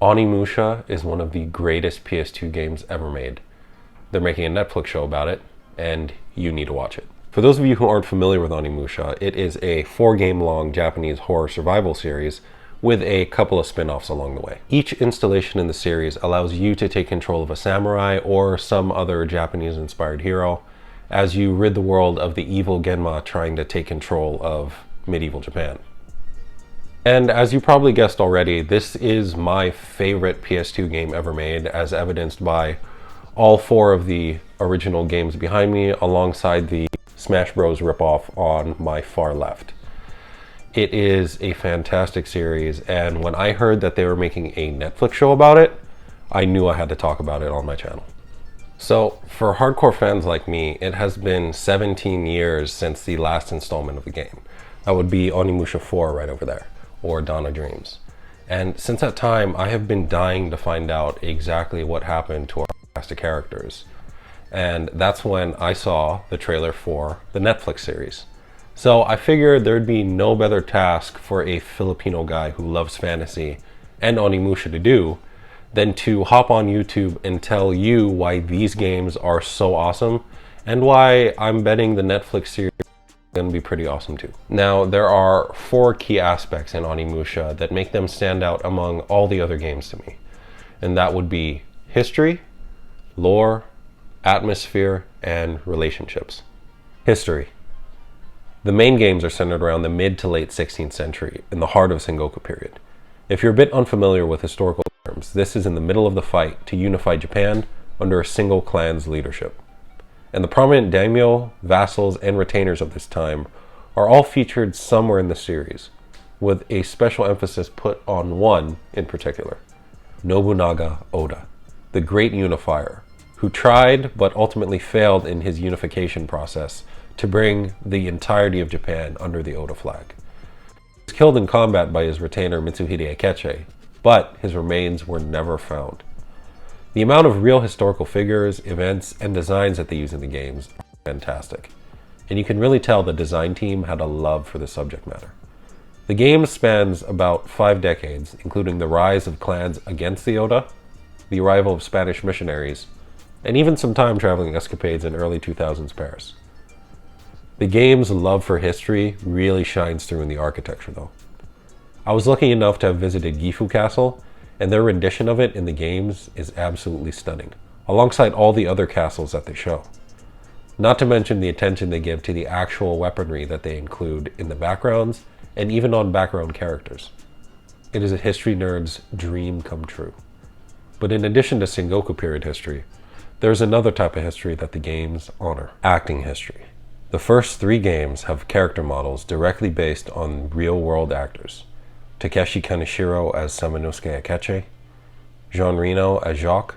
Onimusha is one of the greatest PS2 games ever made. They're making a Netflix show about it, and you need to watch it. For those of you who aren't familiar with Onimusha, it is a 4-game-long Japanese horror survival series with a couple of spin-offs along the way. Each installation in the series allows you to take control of a samurai or some other Japanese-inspired hero as you rid the world of the evil Genma trying to take control of medieval Japan. And as you probably guessed already, this is my favorite PS2 game ever made, as evidenced by all 4 of the original games behind me, alongside the Smash Bros. Ripoff on my far left. It is a fantastic series, and when I heard that they were making a Netflix show about it, I knew I had to talk about it on my channel. So, for hardcore fans like me, it has been 17 years since the last installment of the game. That would be Onimusha 4 right over there, or Dawn of Dreams. And since that time, I have been dying to find out exactly what happened to our cast of characters. And that's when I saw the trailer for the Netflix series. So I figured there'd be no better task for a Filipino guy who loves fantasy and Onimusha to do than to hop on YouTube and tell you why these games are so awesome and why I'm betting the Netflix series going to be pretty awesome too. Now, there are 4 key aspects in Onimusha that make them stand out among all the other games to me. And that would be history, lore, atmosphere, and relationships. History. The main games are centered around the mid to late 16th century, in the heart of Sengoku period. If you're a bit unfamiliar with historical terms, this is in the middle of the fight to unify Japan under a single clan's leadership. And the prominent daimyo, vassals, and retainers of this time are all featured somewhere in the series, with a special emphasis put on one in particular, Nobunaga Oda, the great unifier, who tried but ultimately failed in his unification process to bring the entirety of Japan under the Oda flag. He was killed in combat by his retainer Mitsuhide Akechi, but his remains were never found. The amount of real historical figures, events, and designs that they use in the games are fantastic, and you can really tell the design team had a love for the subject matter. The game spans about 5 decades, including the rise of clans against the Oda, the arrival of Spanish missionaries, and even some time-traveling escapades in early 2000s Paris. The game's love for history really shines through in the architecture though. I was lucky enough to have visited Gifu Castle, and their rendition of it in the games is absolutely stunning, alongside all the other castles that they show. Not to mention the attention they give to the actual weaponry that they include in the backgrounds, and even on background characters. It is a history nerd's dream come true. But in addition to Sengoku period history, there's another type of history that the games honor: acting history. The first 3 games have character models directly based on real-world actors. Takeshi Kaneshiro as Samanosuke Akechi, Jean Reno as Jacques,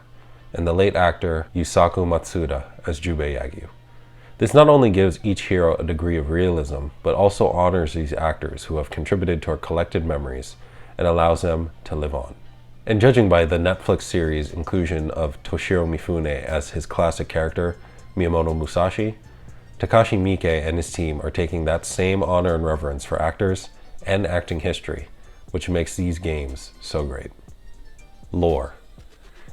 and the late actor Yusaku Matsuda as Jubei Yagyu. This not only gives each hero a degree of realism, but also honors these actors who have contributed to our collected memories and allows them to live on. And judging by the Netflix series inclusion of Toshiro Mifune as his classic character, Miyamoto Musashi, Takashi Miike and his team are taking that same honor and reverence for actors and acting history, which makes these games so great. Lore.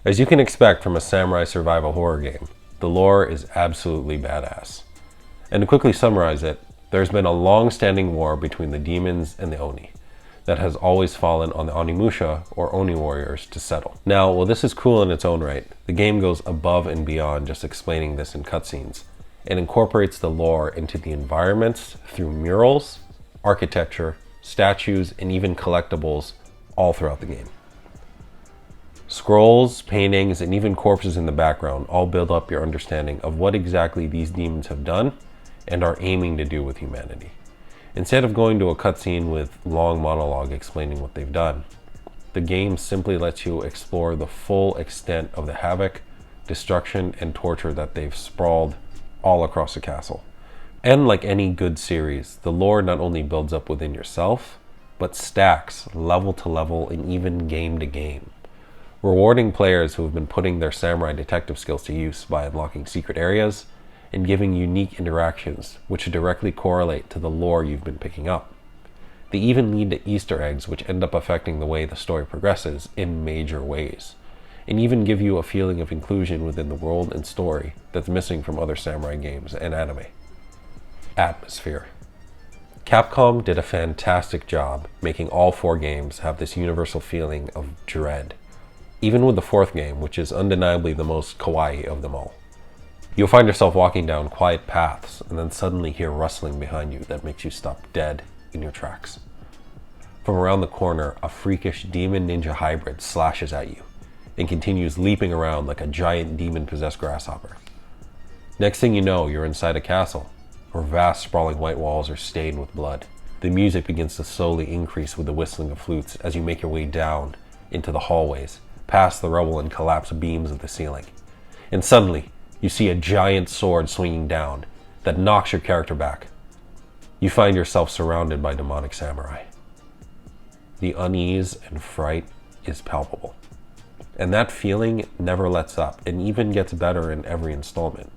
As you can expect from a samurai survival horror game, the lore is absolutely badass. And to quickly summarize it, there's been a long-standing war between the demons and the Oni that has always fallen on the Onimusha, or Oni warriors, to settle. Now, while this is cool in its own right, the game goes above and beyond just explaining this in cutscenes. It incorporates the lore into the environments through murals, architecture, statues, and even collectibles all throughout the game. Scrolls, paintings, and even corpses in the background all build up your understanding of what exactly these demons have done and are aiming to do with humanity. Instead of going to a cutscene with long monologue explaining what they've done, the game simply lets you explore the full extent of the havoc, destruction, and torture that they've sprawled all across the castle. And like any good series, the lore not only builds up within yourself, but stacks level to level and even game to game, rewarding players who have been putting their samurai detective skills to use by unlocking secret areas and giving unique interactions which directly correlate to the lore you've been picking up. They even lead to Easter eggs which end up affecting the way the story progresses in major ways, and even give you a feeling of inclusion within the world and story that's missing from other samurai games and anime. Atmosphere. Capcom did a fantastic job making all 4 games have this universal feeling of dread, even with the 4th game, which is undeniably the most kawaii of them all. You'll find yourself walking down quiet paths and then suddenly hear rustling behind you that makes you stop dead in your tracks. From around the corner, a freakish demon ninja hybrid slashes at you and continues leaping around like a giant demon-possessed grasshopper. Next thing you know, you're inside a castle, where vast sprawling white walls are stained with blood. The music begins to slowly increase with the whistling of flutes as you make your way down into the hallways, past the rubble and collapsed beams of the ceiling. And suddenly, you see a giant sword swinging down that knocks your character back. You find yourself surrounded by demonic samurai. The unease and fright is palpable. And that feeling never lets up and even gets better in every installment,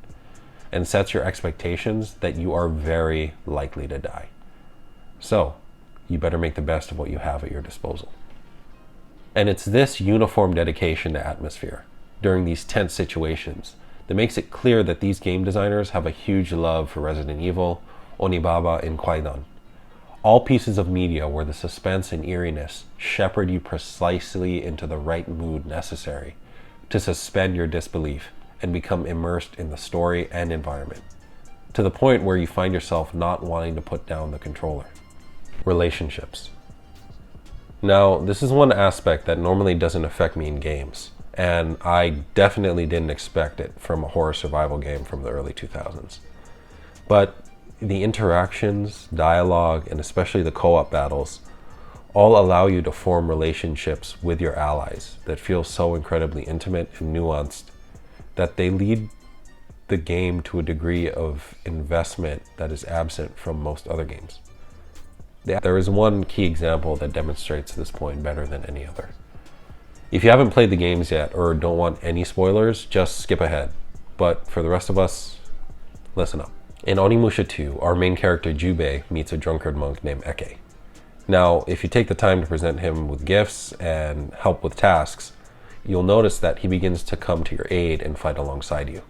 and sets your expectations that you are very likely to die. So, you better make the best of what you have at your disposal. And it's this uniform dedication to atmosphere during these tense situations that makes it clear that these game designers have a huge love for Resident Evil, Onibaba, and Kwaidan. All pieces of media where the suspense and eeriness shepherd you precisely into the right mood necessary to suspend your disbelief and become immersed in the story and environment, to the point where you find yourself not wanting to put down the controller. Relationships. Now, this is one aspect that normally doesn't affect me in games, and I definitely didn't expect it from a horror survival game from the early 2000s. But the interactions, dialogue, and especially the co-op battles all allow you to form relationships with your allies that feel so incredibly intimate and nuanced that they lead the game to a degree of investment that is absent from most other games. There is one key example that demonstrates this point better than any other. If you haven't played the games yet or don't want any spoilers, just skip ahead. But for the rest of us, listen up. In Onimusha 2, our main character Jubei meets a drunkard monk named Eke. Now, if you take the time to present him with gifts and help with tasks, you'll notice that he begins to come to your aid and fight alongside you.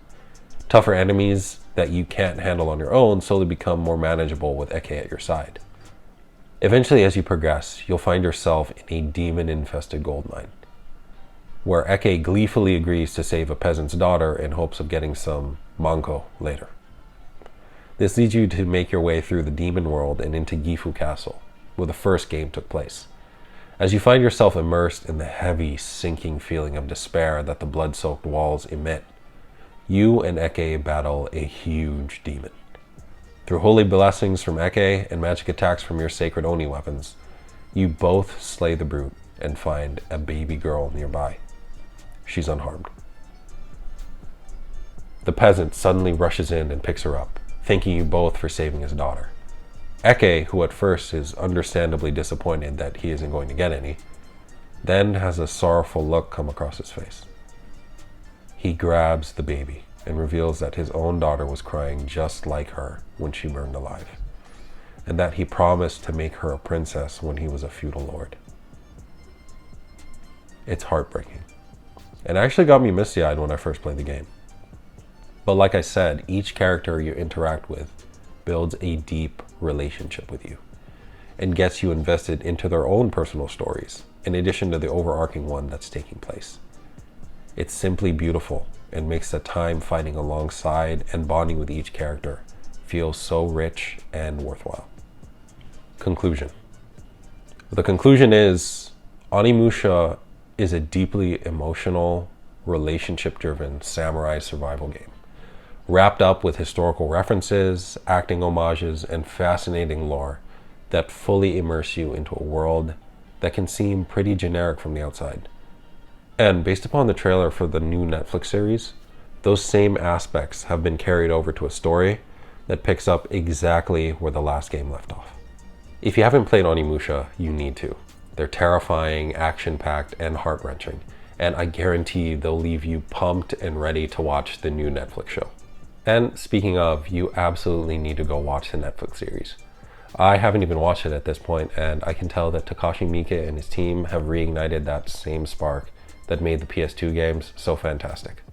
Tougher enemies that you can't handle on your own slowly become more manageable with Eke at your side. Eventually, as you progress, you'll find yourself in a demon-infested gold mine, where Eke gleefully agrees to save a peasant's daughter in hopes of getting some manko later. This leads you to make your way through the demon world and into Gifu Castle, where the first game took place. As you find yourself immersed in the heavy, sinking feeling of despair that the blood-soaked walls emit, you and Eke battle a huge demon. Through holy blessings from Eke and magic attacks from your sacred Oni weapons, you both slay the brute and find a baby girl nearby. She's unharmed. The peasant suddenly rushes in and picks her up, thanking you both for saving his daughter. Eke, who at first is understandably disappointed that he isn't going to get any, then has a sorrowful look come across his face. He grabs the baby and reveals that his own daughter was crying just like her when she burned alive, and that he promised to make her a princess when he was a feudal lord. It's heartbreaking, and actually got me misty-eyed when I first played the game. But like I said, each character you interact with builds a deep relationship with you and gets you invested into their own personal stories, in addition to the overarching one that's taking place. It's simply beautiful and makes the time fighting alongside and bonding with each character feel so rich and worthwhile. Conclusion. The conclusion is, Onimusha is a deeply emotional, relationship-driven samurai survival game, wrapped up with historical references, acting homages, and fascinating lore that fully immerse you into a world that can seem pretty generic from the outside. And based upon the trailer for the new Netflix series, those same aspects have been carried over to a story that picks up exactly where the last game left off. If you haven't played Onimusha, you need to. They're terrifying, action-packed, and heart-wrenching, and I guarantee they'll leave you pumped and ready to watch the new Netflix show. And speaking of, you absolutely need to go watch the Netflix series. I haven't even watched it at this point, and I can tell that Takashi Miike and his team have reignited that same spark that made the PS2 games so fantastic.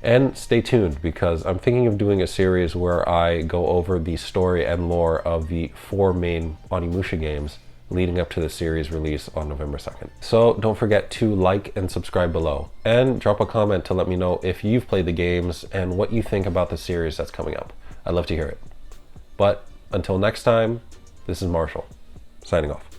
And stay tuned, because I'm thinking of doing a series where I go over the story and lore of the 4 main Onimusha games leading up to the series release on November 2nd. So don't forget to like and subscribe below, and drop a comment to let me know if you've played the games and what you think about the series that's coming up. I'd love to hear it. But until next time, this is Marshall, signing off.